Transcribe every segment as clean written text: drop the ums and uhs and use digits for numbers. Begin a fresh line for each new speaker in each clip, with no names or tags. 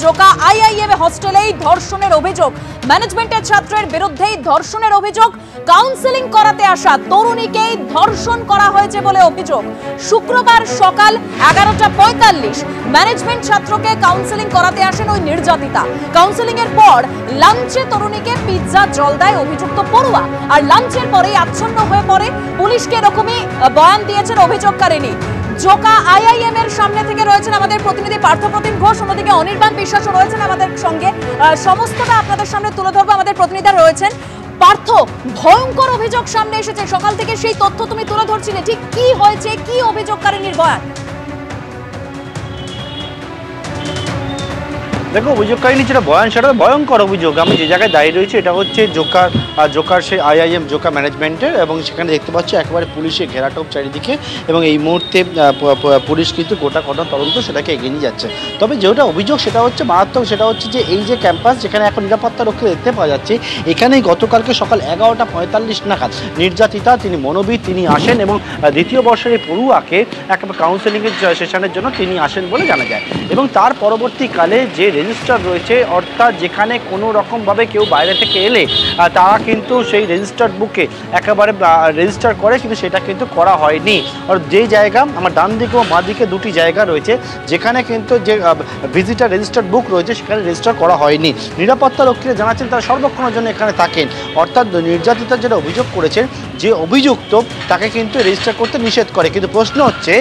Joka IIM হস্টেলেই ধর্ষণের অভিযোগ। ম্যানেজমেন্টের ছাত্রের বিরুদ্ধেই ধর্ষণের অভিযোগ। কাউন্সেলিং করাতে আসা তরুণীকেই ধর্ষণ করা হয়েছে বলে অভিযোগ। শুক্রবার সকাল 11:45 ম্যানেজমেন্ট ছাত্রকে কাউন্সেলিং করাতে আসেন ওই নির্যাতিতা। কাউন্সেলিং এর পর লাঞ্চে তরুণীকে পিৎজা জল দেয় অভিযুক্ত পড়ুয়া, আর লাঞ্চের পরেই আচ্ছন্ন হয়ে পড়ে। পুলিশকে এরকমই বয়ান দিয়েছেন অভিযোগকারিনী। জোকা আইআইএম এর সামনে থেকে রয়েছেন আমাদের প্রতিনিধি পার্থপ্রতিম ঘোষ, অন্যদিকে অনির্বাণ বিশ্বাসও রয়েছেন আমাদের সঙ্গে। সমস্তটা আপনাদের সামনে তুলে ধরবো। আমাদের প্রতিনিধিরা রয়েছেন। পার্থ, ভয়ঙ্কর অভিযোগ সামনে এসেছে, সকাল থেকে সেই তথ্য তুমি তুলে ধরছিলে, ঠিক কি হয়েছে, কি অভিযোগকারিনীর বয়ান?
দেখো, অভিযোগকারিনী যেটা বয়ান সেটা ভয়ঙ্কর অভিযোগ। আমি যে জায়গায় দাঁড়িয়ে রয়েছি এটা হচ্ছে জোকার সেই আইআইএম জোকা ম্যানেজমেন্টের, এবং সেখানে দেখতে পাচ্ছ একেবারে পুলিশে ঘেরাটোপ চারিদিকে, এবং এই মুহূর্তে পুলিশ কিন্তু গোটা ঘটনা তদন্ত সেটাকে এগিয়ে নিয়ে যাচ্ছে। তবে যেটা অভিযোগ সেটা হচ্ছে মারাত্মক, সেটা হচ্ছে যে এই যে ক্যাম্পাস যেখানে এখন নিরাপত্তা রক্ষী দেখতে পাওয়া যাচ্ছে, এখানেই গতকালকে সকাল 11:45 নাগাদ নির্যাতিতা, তিনি মনোবিদ, তিনি আসেন এবং দ্বিতীয় বর্ষের এই পড়ুয়াকে একেবারে কাউন্সেলিংয়ের সেশনের জন্য তিনি আসেন বলে জানা যায়। এবং তার পরবর্তীকালে যে রেজিস্টার রয়েছে, অর্থাৎ যেখানে কোনো রকমভাবে কেউ বাইরে থেকে এলে তারা কিন্তু সেই রেজিস্টার্ড বুকে একেবারে রেজিস্টার করে, কিন্তু সেটা কিন্তু করা হয়নি। আর যে জায়গা আমার ডান দিকে ও বাঁ দিকে দুটি জায়গা রয়েছে যেখানে কিন্তু যে ভিজিটার রেজিস্টার্ড বুক রয়েছে সেখানে রেজিস্টার করা হয়নি। নিরাপত্তা রক্ষীরা জানাচ্ছেন তারা সর্বক্ষণের জন্য এখানে থাকেন। অর্থাৎ নির্যাতিতা যেটা অভিযোগ করেছেন, যে অভিযুক্ত তাকে কিন্তু রেজিস্টার করতে নিষেধ করে। কিন্তু প্রশ্ন হচ্ছে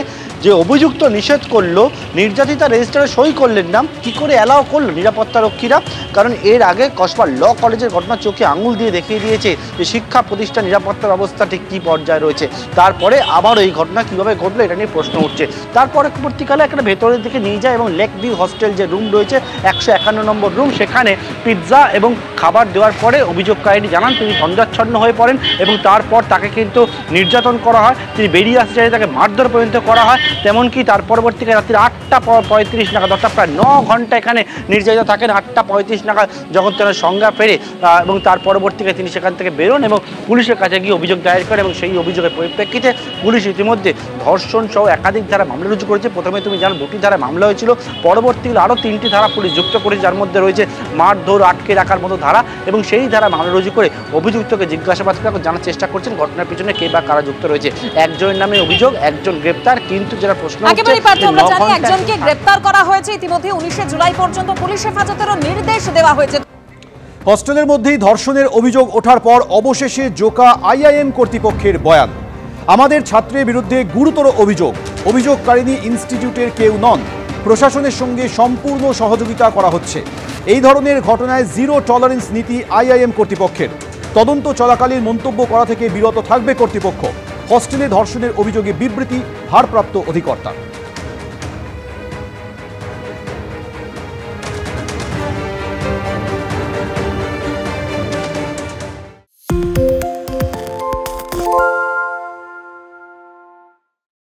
যে অভিযুক্ত নিষেধ করলো, নির্যাতিতা রেজিস্টারে সই করলেন না, কি করে অ্যালাও করলো নিরাপত্তা রক্ষীরা? কারণ এর আগে কসবা ল কলেজের ঘটনা চোখে আঙুল দিয়ে দেখিয়ে দিয়েছে যে শিক্ষা প্রতিষ্ঠান নিরাপত্তা ব্যবস্থা ঠিক কী পর্যায়ে রয়েছে। তারপরে আবার এই ঘটনা কীভাবে ঘটলো এটা নিয়ে প্রশ্ন উঠছে। তারপরে পরবর্তীকালে একটা ভেতরের দিকে নিয়ে যায় এবং লেক ভিউ হস্টেল যে রুম রয়েছে 151 নম্বর রুম, সেখানে পিৎজা এবং খাবার দেওয়ার পরে অভিযোগকারী জানান তিনি তন্দ্রাচ্ছন্ন হয়ে পড়েন এবং তারপর তাকে কিন্তু নির্যাতন করা হয়। তিনি বেরিয়ে আসতে চাই, তাকে মারধর পর্যন্ত করা হয়। তেমনকি তার পরবর্তীকালে রাত্রি 8:35 নাগাদ, অর্থাৎ প্রায় 9 ঘন্টা এখানে নির্যাতিত থাকেন। 8:35 নাগাদ যখন তারা সংজ্ঞা ফেরে এবং তার পরবর্তীকালে তিনি সেখান থেকে বেরোন এবং পুলিশের কাছে গিয়ে অভিযোগ দায়ের করেন, এবং সেই অভিযোগের পরিপ্রেক্ষিতে পুলিশ ইতিমধ্যে ধর্ষণ সহ একাধিক ধারা মামলা রুজু করেছে। প্রথমে তুমি জানো 2টি ধারায় মামলা হয়েছিল, পরবর্তীকালে আরও 3টি ধারা পুলিশ যুক্ত করেছে, যার মধ্যে রয়েছে মারধর, আটকে রাখার মতো ধারা, এবং সেই ধারা মামলা রুজু করে অভিযুক্তকে জিজ্ঞাসাবাদ করে জানার চেষ্টা করছেন ঘটনার পিছনে কে বা কারা যুক্ত রয়েছে। একজনের নামে অভিযোগ, একজন গ্রেপ্তার, কিন্তু যেটা প্রশ্ন
একজনকে গ্রেপ্তার করা হয়েছে ইতিমধ্যে। 19 জুলাই পর্যন্ত পুলিশ হেফাজতেরও নির্দেশ দেওয়া হয়েছে।
হস্টেলের মধ্যেই ধর্ষণের অভিযোগ ওঠার পর অবশেষে জোকা আইআইএম কর্তৃপক্ষের বয়ান। আমাদের ছাত্রের বিরুদ্ধে গুরুতর অভিযোগ, অভিযোগকারিনী ইনস্টিটিউটের কেউ নন, প্রশাসনের সঙ্গে সম্পূর্ণ সহযোগিতা করা হচ্ছে। এই ধরনের ঘটনায় জিরো টলারেন্স নীতি আইআইএম কর্তৃপক্ষের। তদন্ত চলাকালীন মন্তব্য করা থেকে বিরত থাকবে কর্তৃপক্ষ। হস্টেলে ধর্ষণের অভিযোগে বিবৃতি ভারপ্রাপ্ত অধিকর্তা।